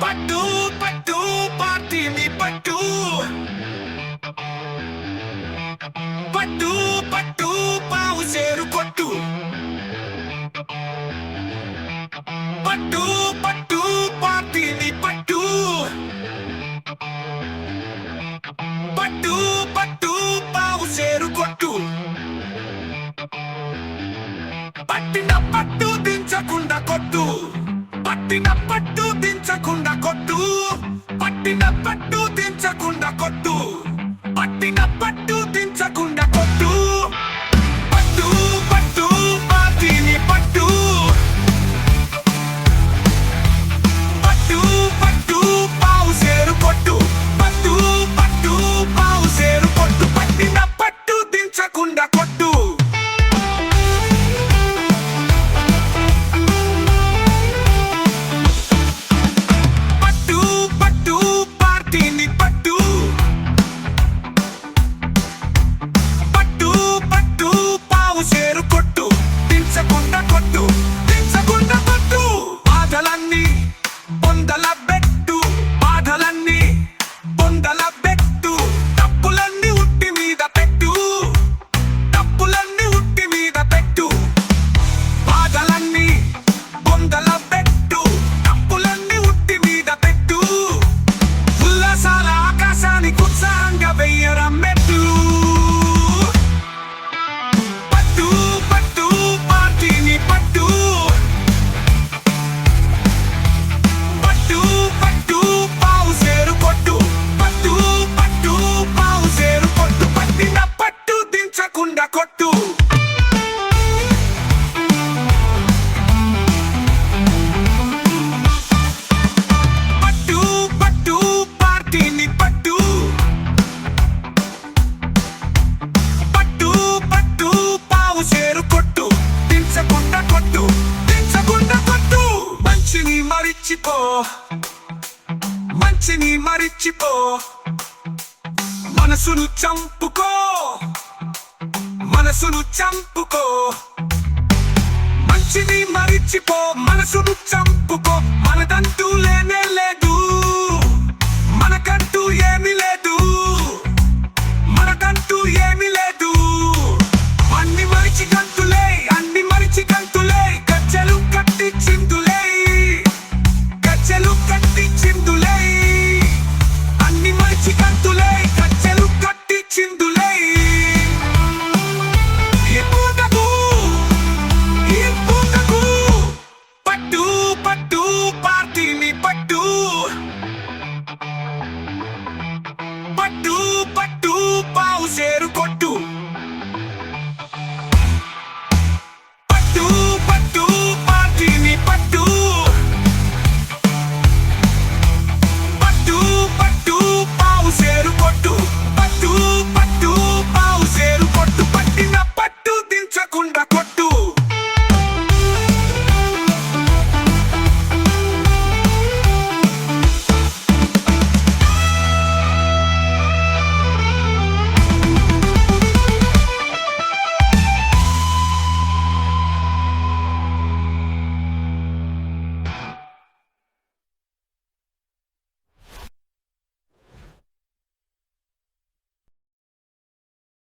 పట్టు పట్టు పార్టీని పట్టు పట్టు పట్టు పావు సేరు కొట్టు పట్టు పట్టు పార్టీని పట్టు పట్టు పట్టు పావు సేరు కొట్టు పట్టిన పట్టు దించకుండా కొట్టు పట్టిన పట్టు దించకుండా కొట్టు పట్టిన పట్టు దించకుండా కొట్టు పట్టిన పట్టు దించకుండా కొట్టు పట్టు పట్టు పార్టీని పట్టు పట్టు పట్టు పావు సేరు కొట్టు పట్టు పట్టు పావు సేరు కొట్టు పట్టిన పట్టు దించకుండా కొట్టు కొట్టు పట్టు పట్టు పార్టీని పట్టు పట్టు పట్టు పావు సేరు కొట్టు దించకుండా కొట్టు దించకుండా కొట్టు మంచిని మరిచిపో మంచిని మరిచిపో మనసును చంపుకో మనసును చంపుకో మంచిని మరిచిపో మనసును చంపుకో మనదంటూ లేనే లేదు